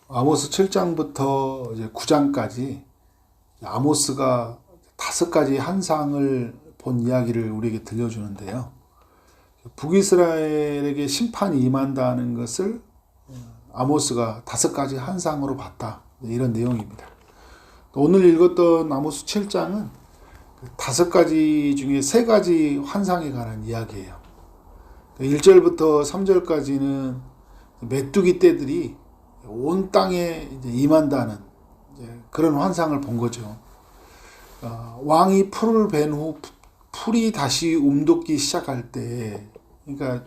아모스 7장부터 이제 9장까지 아모스가 5가지 환상을 본 이야기를 우리에게 들려주는데요. 북이스라엘에게 심판이 임한다는 것을 아모스가 5가지 환상으로 봤다. 이런 내용입니다. 오늘 읽었던 아모스 7장은 5가지 중에 3가지 환상에 관한 이야기예요. 1절부터 3절까지는 메뚜기 떼들이 온 땅에 이제 임한다는 그런 환상을 본 거죠. 왕이 풀을 벤 후 풀이 다시 움돋기 시작할 때, 그러니까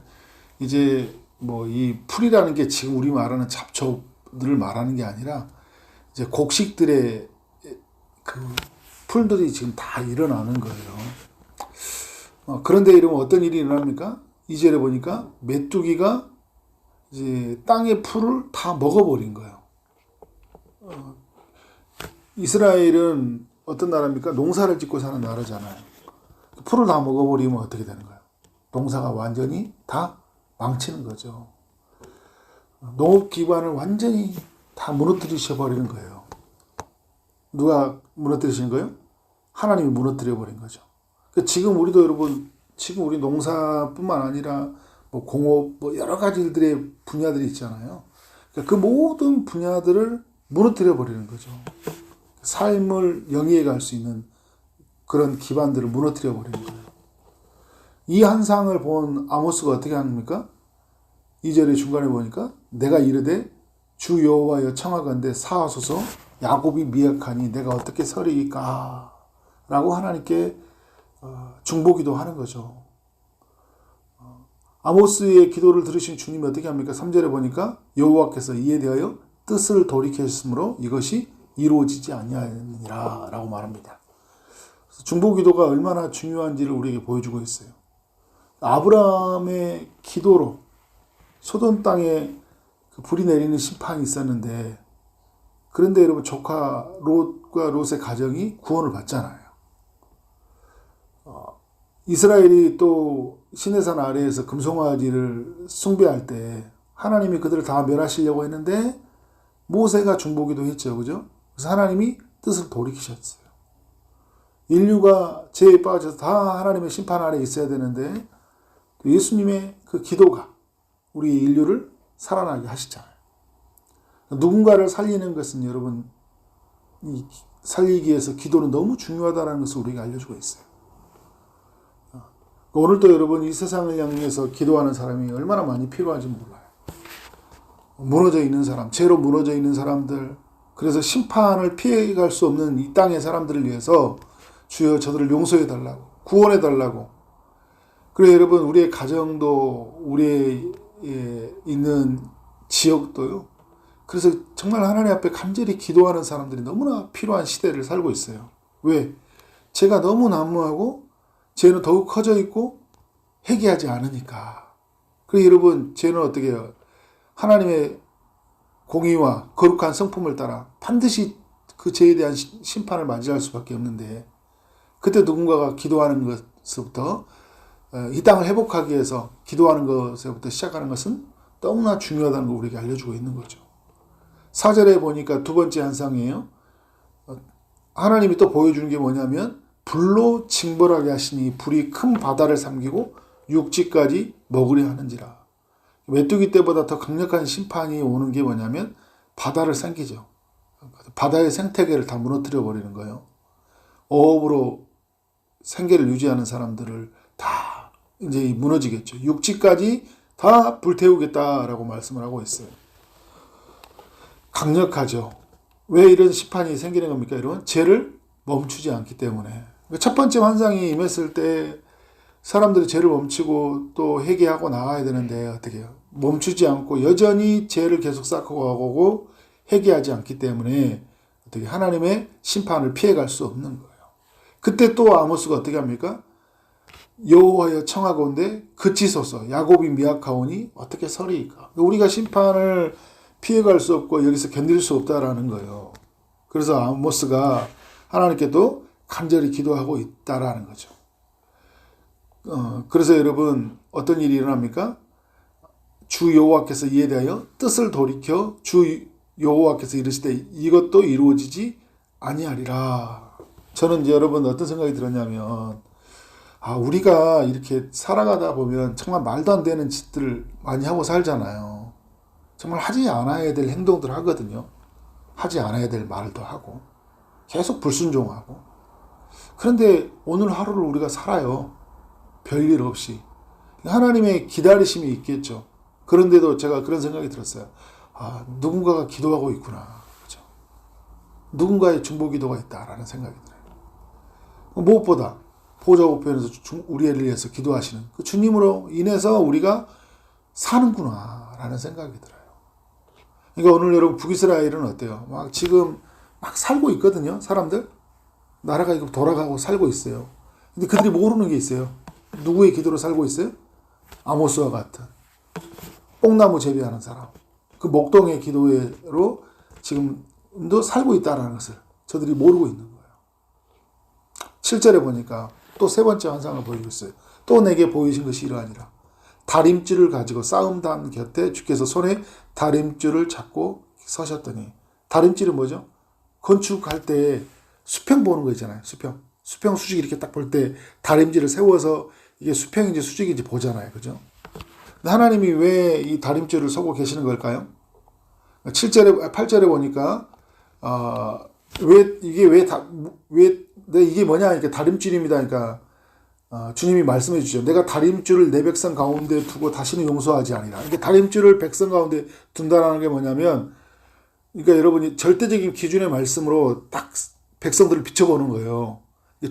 이제 뭐 이 풀이라는 게 지금 우리 말하는 잡초들을 말하는 게 아니라 이제 곡식들의 그 풀들이 지금 다 일어나는 거예요. 그런데 이러면 어떤 일이 일어납니까? 2절에 보니까 메뚜기가 이제 땅의 풀을 다 먹어버린 거예요. 이스라엘은 어떤 나라입니까? 농사를 짓고 사는 나라잖아요. 풀을 다 먹어버리면 어떻게 되는 거예요? 농사가 완전히 다 망치는 거죠. 농업 기반을 완전히 다 무너뜨리셔버리는 거예요. 누가 무너뜨리신 거예요? 하나님이 무너뜨려버린 거죠. 지금 우리도 여러분, 지금 우리 농사뿐만 아니라 뭐 공업, 뭐 여러 가지 일들의 분야들이 있잖아요. 그 모든 분야들을 무너뜨려 버리는 거죠. 삶을 영위해 갈 수 있는 그런 기반들을 무너뜨려 버리는 거예요. 이 환상을 본 아모스가 어떻게 합니까? 2절의 중간에 보니까 내가 이르되 주 여호와여 청하건대 사하소서 야곱이 미약하니 내가 어떻게 서리이까 라고 하나님께 중보기도 하는 거죠. 아모스의 기도를 들으신 주님이 어떻게 합니까? 3절에 보니까 여호와께서 이에 대하여 뜻을 돌이켰으므로 이것이 이루어지지 아니하였느니라 라고 말합니다. 중보기도가 얼마나 중요한지를 우리에게 보여주고 있어요. 아브라함의 기도로 소돔 땅에 그 불이 내리는 심판이 있었는데, 그런데 여러분 조카 롯과 롯의 가정이 구원을 받잖아요. 이스라엘이 또 시내산 아래에서 금송아지를 숭배할 때 하나님이 그들을 다 멸하시려고 했는데 모세가 중보기도 했죠. 그죠? 그래서 하나님이 뜻을 돌이키셨어요. 인류가 죄에 빠져서 다 하나님의 심판 아래 있어야 되는데 예수님의 그 기도가 우리 인류를 살아나게 하시잖아요. 누군가를 살리는 것은 여러분, 살리기 위해서 기도는 너무 중요하다는 것을 우리가 알려주고 있어요. 오늘도 여러분 이 세상을 향해서 기도하는 사람이 얼마나 많이 필요한지 몰라요. 무너져 있는 사람, 죄로 무너져 있는 사람들, 그래서 심판을 피해갈 수 없는 이 땅의 사람들을 위해서 주여 저들을 용서해 달라고, 구원해 달라고. 그래서 여러분 우리의 가정도, 우리의 있는 지역도요. 그래서 정말 하나님 앞에 간절히 기도하는 사람들이 너무나 필요한 시대를 살고 있어요. 왜? 죄가 너무 난무하고 죄는 더욱 커져 있고 회개하지 않으니까. 그래서 여러분 죄는 어떻게 해요? 하나님의 공의와 거룩한 성품을 따라 반드시 그 죄에 대한 심판을 맞이할 수밖에 없는데, 그때 누군가가 기도하는 것부터 이 땅을 회복하기 위해서 기도하는 것부터 시작하는 것은 너무나 중요하다는 걸 우리에게 알려주고 있는 거죠. 4절에 보니까 두 번째 환상이에요. 하나님이 또 보여주는 게 뭐냐면 불로 징벌하게 하시니 불이 큰 바다를 삼키고 육지까지 먹으려 하는지라. 메뚜기 때보다 더 강력한 심판이 오는 게 뭐냐면 바다를 삼키죠. 바다의 생태계를 다 무너뜨려 버리는 거예요. 어업으로 생계를 유지하는 사람들을 다 이제 무너지겠죠. 육지까지 다 불태우겠다라고 말씀을 하고 있어요. 강력하죠. 왜 이런 심판이 생기는 겁니까? 여러분, 죄를 멈추지 않기 때문에. 첫 번째 환상이 임했을 때 사람들이 죄를 멈추고 또 회개하고 나가야 되는데 어떻게 해요? 멈추지 않고 여전히 죄를 계속 쌓고 가고 회개하지 않기 때문에 어떻게 하나님의 심판을 피해갈 수 없는 거예요. 그때 또 아모스가 어떻게 합니까? 여호와여 청하건대 그치소서 야곱이 미약하오니 어떻게 서리이까. 우리가 심판을 피해갈 수 없고 여기서 견딜 수 없다라는 거예요. 그래서 아모스가 하나님께도 간절히 기도하고 있다라는 거죠. 그래서 여러분 어떤 일이 일어납니까? 주 여호와께서 이에 대하여 뜻을 돌이켜 주 여호와께서 이르시되 이것도 이루어지지 아니하리라. 저는 이제 여러분 어떤 생각이 들었냐면, 우리가 이렇게 살아가다 보면 정말 말도 안 되는 짓들을 많이 하고 살잖아요. 정말 하지 않아야 될 행동들 하거든요. 하지 않아야 될 말도 하고 계속 불순종하고. 그런데 오늘 하루를 우리가 살아요. 별일 없이. 하나님의 기다리심이 있겠죠. 그런데도 제가 그런 생각이 들었어요. 누군가가 기도하고 있구나. 그죠? 누군가의 중보 기도가 있다라는 생각이 들어요. 무엇보다 보좌 우편에서 우리를 위해서 기도하시는 그 주님으로 인해서 우리가 사는구나라는 생각이 들어요. 그러니까 오늘 여러분 북이스라엘은 어때요? 지금 살고 있거든요. 사람들. 나라가 이거 돌아가고 살고 있어요. 근데 그들이 모르는 게 있어요. 누구의 기도로 살고 있어요? 아모스와 같은 뽕나무 재배하는 사람. 그 목동의 기도로 지금도 살고 있다는 것을 저들이 모르고 있는 거예요. 7절에 보니까 또 세 번째 환상을 보이고 있어요. 또 내게 보이신 것이 이러하니라. 다림줄을 가지고 싸움단 곁에 주께서 손에 다림줄을 잡고 서셨더니, 다림줄은 뭐죠? 건축할 때 수평 보는 거 있잖아요. 수평 수직 이렇게 딱 볼 때 다림줄을 세워서 이게 수평인지 수직인지 보잖아요. 그죠? 근데 하나님이 왜 이 다림줄을 서고 계시는 걸까요? 8절에 보니까, 이게 뭐냐, 이렇게 다림줄입니다. 그러니까, 주님이 말씀해 주죠. 내가 다림줄을 내 백성 가운데 두고 다시는 용서하지 아니라. 이게 다림줄을 백성 가운데 둔다라는 게 뭐냐면, 그러니까 여러분이 절대적인 기준의 말씀으로 딱 백성들을 비춰보는 거예요.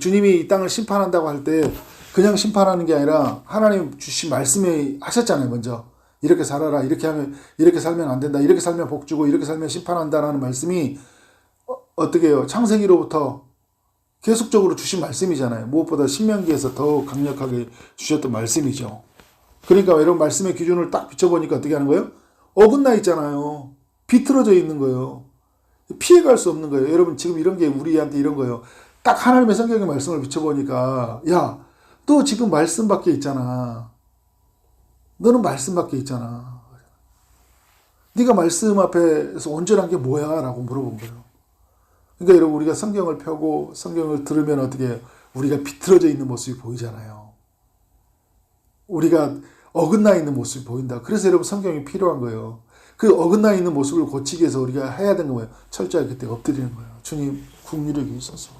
주님이 이 땅을 심판한다고 할 때 그냥 심판하는 게 아니라 하나님 주신 말씀에 하셨잖아요. 먼저 이렇게 살아라, 이렇게 살면 안 된다, 이렇게 살면 복 주고 이렇게 살면 심판한다라는 말씀이 어떻게 해요? 창세기로부터 계속적으로 주신 말씀이잖아요. 무엇보다 신명기에서 더 강력하게 주셨던 말씀이죠. 그러니까 여러분 말씀의 기준을 딱 비춰보니까 어떻게 하는 거예요? 어긋나 있잖아요. 비틀어져 있는 거예요. 피해갈 수 없는 거예요. 여러분 지금 이런 게 우리한테 이런 거예요. 딱 하나님의 성경의 말씀을 비춰보니까, 야, 너 지금 말씀 밖에 있잖아. 너는 말씀 밖에 있잖아. 네가 말씀 앞에서 온전한 게 뭐야? 라고 물어본 거예요. 그러니까 여러분 우리가 성경을 펴고 성경을 들으면 어떻게 해요? 우리가 비틀어져 있는 모습이 보이잖아요. 우리가 어긋나 있는 모습이 보인다. 그래서 여러분 성경이 필요한 거예요. 그 어긋나 있는 모습을 고치기 위해서 우리가 해야 되는 거예요. 철저하게 그때 엎드리는 거예요. 주님, 국률이 있어서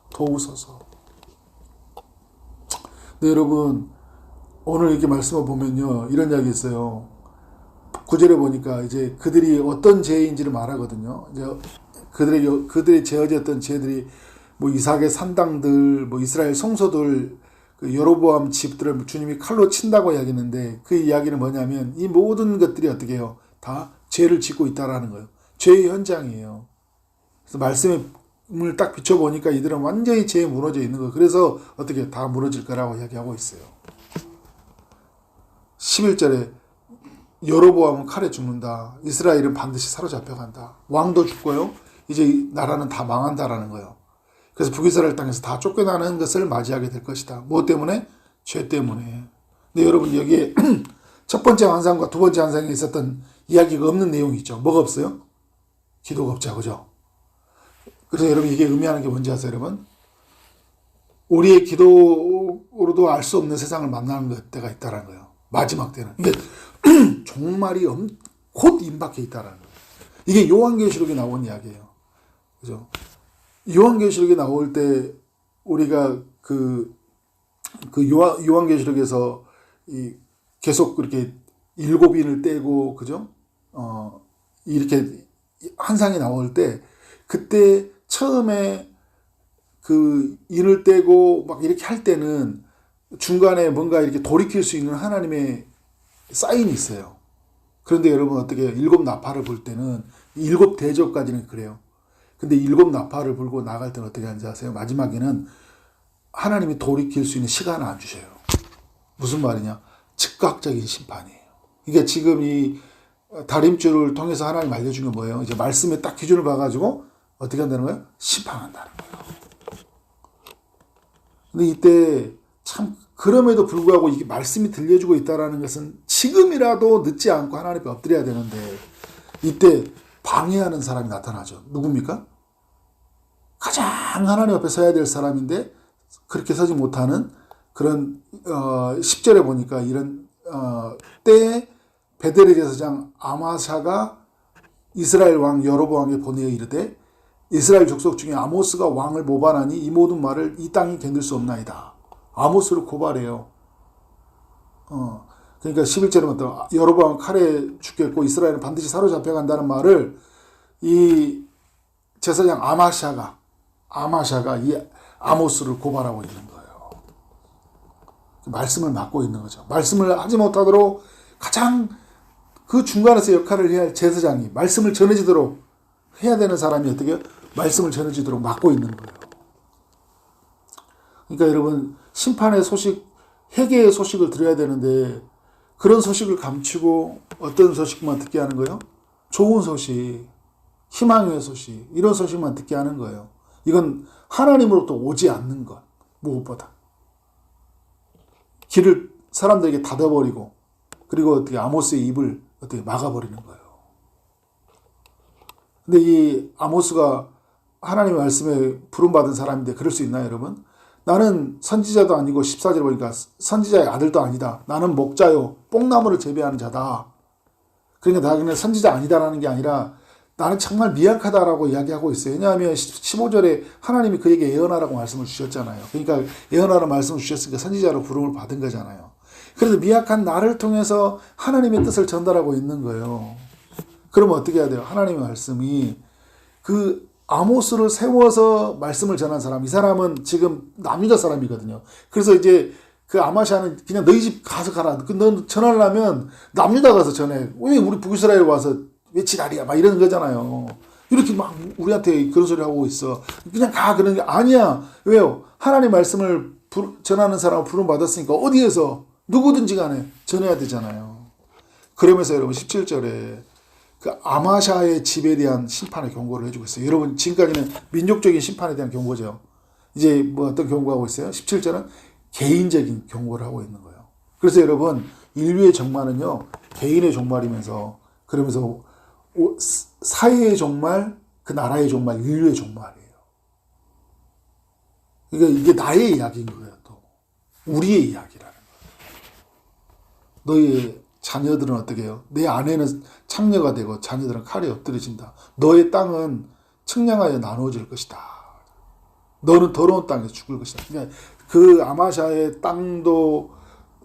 도우소서. 네, 여러분 오늘 이렇게 말씀을 보면요, 이런 이야기 있어요. 9절에 보니까 이제 그들이 어떤 죄인지를 말하거든요. 이제 그들의 죄어졌던 죄들이 뭐 이삭의 산당들, 뭐 이스라엘 성소들, 그 여로보암 집들을 주님이 칼로 친다고 이야기했는데, 그 이야기는 뭐냐면 이 모든 것들이 어떻게 해요? 다 죄를 짓고 있다라는 거예요. 죄의 현장이에요. 그래서 말씀을 딱 비춰보니까 이들은 완전히 죄에 무너져 있는 거예요. 그래서 어떻게 다 무너질 거라고 이야기하고 있어요. 11절에 여로보암은 칼에 죽는다. 이스라엘은 반드시 사로잡혀간다. 왕도 죽고요. 이제 나라는 다 망한다라는 거예요. 그래서 북이스라엘 땅에서 다 쫓겨나는 것을 맞이하게 될 것이다. 무엇 때문에? 죄 때문에. 근데 여러분 여기에 첫 번째 환상과 두 번째 환상에 있었던 이야기가 없는 내용이 있죠. 뭐가 없어요? 기도가 없죠. 그죠? 그래서 여러분 이게 의미하는 게 뭔지 아세요, 여러분? 우리의 기도로도 알 수 없는 세상을 만나는 때가 있다는 거예요. 마지막 때는. 이게 종말이 곧 임박해 있다는 거예요. 이게 요한계시록에 나온 이야기예요. 그죠? 요한계시록에 나올 때 우리가 요한계시록에서 계속 그렇게 일곱 인을 떼고, 그죠? 이렇게 환상이 나올 때, 그때 처음에 그 인을 떼고 막 이렇게 할 때는 중간에 뭔가 이렇게 돌이킬 수 있는 하나님의 사인이 있어요. 그런데 여러분 어떻게 해요? 일곱 나팔을 불 때는 일곱 대접까지는 그래요. 근데 일곱 나팔을 불고 나갈 때는 어떻게 하는지 아세요? 마지막에는 하나님이 돌이킬 수 있는 시간을 안 주셔요. 무슨 말이냐? 즉각적인 심판이에요. 이게 지금 이 다림줄을 통해서 하나님 알려준 게 뭐예요? 이제 말씀에 딱 기준을 봐가지고 어떻게 한다는 거예요? 심판한다는 거예요. 근데 이때 참 그럼에도 불구하고 이게 말씀이 들려주고 있다는 것은 지금이라도 늦지 않고 하나님 앞에 엎드려야 되는데, 이때 방해하는 사람이 나타나죠. 누굽니까? 가장 하나님 앞에 서야 될 사람인데 그렇게 서지 못하는 그런 10절에 보니까 이런 때에 베델의 제사장 아마샤가 이스라엘 왕 여로보암에게 보내어 이르되 이스라엘 족속 중에 아모스가 왕을 모반하니 이 모든 말을 이 땅이 견딜 수 없나이다. 아모스를 고발해요. 그러니까 11절에 보면 여로보암 칼에 죽겠고 이스라엘은 반드시 사로잡혀간다는 말을 이 제사장 아마샤가 이 아모스를 고발하고 있는 거예요. 말씀을 맡고 있는 거죠. 말씀을 하지 못하도록 가장 그 중간에서 역할을 해야 할 제사장이 말씀을 전해지도록 해야 되는 사람이 어떻게 말씀을 전해지도록 맡고 있는 거예요. 그러니까 여러분 심판의 소식, 회개의 소식을 들어야 되는데 그런 소식을 감추고 어떤 소식만 듣게 하는 거예요? 좋은 소식, 희망의 소식, 이런 소식만 듣게 하는 거예요. 이건 하나님으로부터 오지 않는 것, 무엇보다. 길을 사람들에게 닫아버리고, 그리고 어떻게 아모스의 입을 어떻게 막아버리는 거예요. 근데 이 아모스가 하나님의 말씀에 부름받은 사람인데 그럴 수 있나요, 여러분? 나는 선지자도 아니고 14절 보니까 선지자의 아들도 아니다. 나는 목자요, 뽕나무를 재배하는 자다. 그러니까 나는 선지자 아니다라는 게 아니라 나는 정말 미약하다라고 이야기하고 있어요. 왜냐하면 15절에 하나님이 그에게 예언하라고 말씀을 주셨잖아요. 그러니까 예언하라고 말씀을 주셨으니까 선지자로 부름을 받은 거잖아요. 그래서 미약한 나를 통해서 하나님의 뜻을 전달하고 있는 거예요. 그러면 어떻게 해야 돼요? 하나님의 말씀이 그 아모스를 세워서 말씀을 전한 사람, 이 사람은 지금 남유다 사람이거든요. 그래서 이제 그 아마샤는 그냥 너희 집 가서 가라. 너 전하려면 남유다 가서 전해. 왜 우리 북이스라엘 와서 왜 지랄이야? 막 이러는 거잖아요. 이렇게 막 우리한테 그런 소리 하고 있어. 그냥 가. 그러는 게 아니야. 왜요? 하나님 말씀을 전하는 사람을 부름 받았으니까 어디에서 누구든지 간에 전해야 되잖아요. 그러면서 여러분 17절에 그 아마샤의 집에 대한 심판의 경고를 해주고 있어요. 여러분 지금까지는 민족적인 심판에 대한 경고죠. 이제 뭐 어떤 경고하고 있어요? 17절은 개인적인 경고를 하고 있는 거예요. 그래서 여러분 인류의 종말은요 개인의 종말이면서 그러면서 사회의 종말, 그 나라의 종말, 인류의 종말이에요. 그러니까 이게 나의 이야기인 거예요. 또 우리의 이야기라는 거예요. 너의 자녀들은 어떻게 해요? 내 아내는 창녀가 되고 자녀들은 칼에 엎드려진다. 너의 땅은 측량하여 나누어질 것이다. 너는 더러운 땅에서 죽을 것이다. 그러니까 그 아마샤의 땅도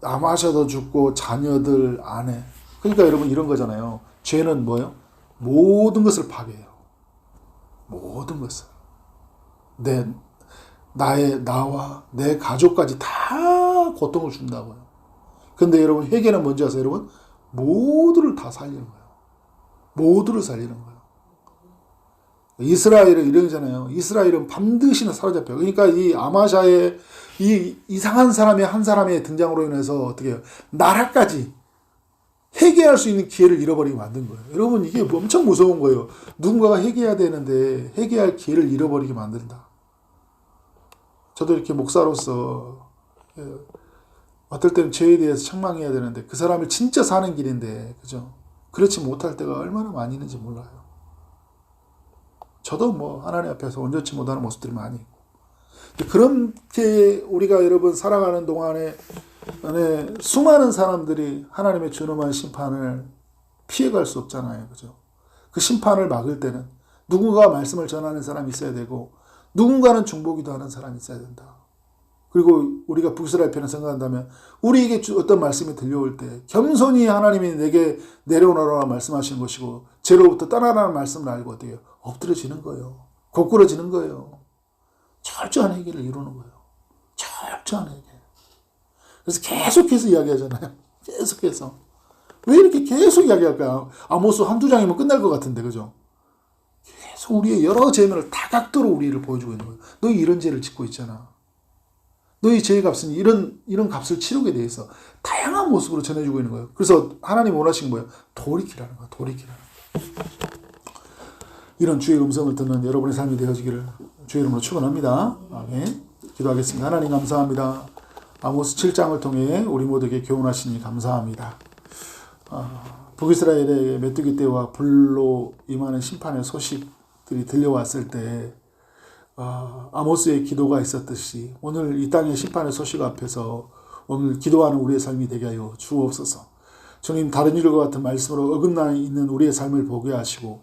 아마샤도 죽고 자녀들 아내. 그러니까 여러분 이런 거잖아요. 죄는 뭐예요? 모든 것을 파괴해요. 모든 것을. 나와 내 가족까지 다 고통을 준다고요. 근데 여러분 회개는 뭔지 아세요, 여러분? 모두를 다 살리는 거예요. 모두를 살리는 거예요. 이스라엘은 이러잖아요. 이스라엘은 반드시 사로잡혀요. 그러니까 이 아마샤의 이 이상한 사람의 한 사람의 등장으로 인해서 어떻게 해요? 나라까지 회개할 수 있는 기회를 잃어버리게 만든 거예요. 여러분 이게 엄청 무서운 거예요. 누군가가 회개해야 되는데 회개할 기회를 잃어버리게 만든다. 저도 이렇게 목사로서 어떨 때는 죄에 대해서 책망해야 되는데 그 사람을 진짜 사는 길인데 그죠? 그렇지 못할 때가 얼마나 많이 있는지 몰라요. 저도 뭐 하나님 앞에서 온전치 못하는 모습들이 많이 있고 그렇게 우리가 여러분 살아가는 동안에 수많은 사람들이 하나님의 준엄한 심판을 피해갈 수 없잖아요. 그죠? 그 심판을 막을 때는 누군가가 말씀을 전하는 사람이 있어야 되고 누군가는 중보기도 하는 사람이 있어야 된다. 그리고 우리가 북이스라엘 편을 생각한다면 우리에게 어떤 말씀이 들려올 때 겸손히 하나님이 내게 내려오너라 말씀하시는 것이고 죄로부터 떠나라는 말씀을 알고 어떻게 해요? 엎드려지는 거예요. 고꾸러지는 거예요. 철저한 회개를 이루는 거예요. 철저한 회개. 그래서 계속해서 이야기하잖아요. 계속해서. 왜 이렇게 계속 이야기할까요? 아모스 한두 장이면 끝날 것 같은데, 그죠? 계속 우리의 여러 죄면을 다각도로 우리를 보여주고 있는 거예요. 너희 이런 죄를 짓고 있잖아. 너희 죄의 값은 이런 값을 치르게 돼 있어. 다양한 모습으로 전해주고 있는 거예요. 그래서 하나님 원하신 거예요. 돌이키라는 거예요. 돌이키라는 거예요. 이런 주의 음성을 듣는 여러분의 삶이 되어지기를 주의 이름으로 축원합니다. 아멘. 기도하겠습니다. 하나님 감사합니다. 아모스 7장을 통해 우리 모두에게 교훈하시니 감사합니다. 북이스라엘에게 메뚜기 떼와 불로 임하는 심판의 소식들이 들려왔을 때 아모스의 기도가 있었듯이 오늘 이 땅의 심판의 소식 앞에서 오늘 기도하는 우리의 삶이 되게 하여 주옵소서. 주님, 다른 일과 같은 말씀으로 어긋나 있는 우리의 삶을 보게 하시고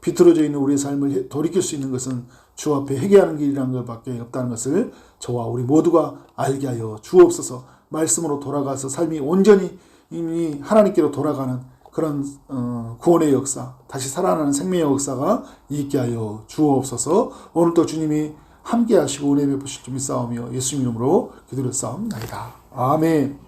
비틀어져 있는 우리의 삶을 돌이킬 수 있는 것은 주 앞에 회개하는 길이라는 것밖에 없다는 것을 저와 우리 모두가 알게 하여 주옵소서. 말씀으로 돌아가서 삶이 온전히 이미 하나님께로 돌아가는 그런 구원의 역사, 다시 살아나는 생명의 역사가 있게 하여 주옵소서. 오늘도 주님이 함께 하시고 은혜 베푸실 줄 믿사오며 예수님 이름으로 기도를 싸움나이다. 아멘.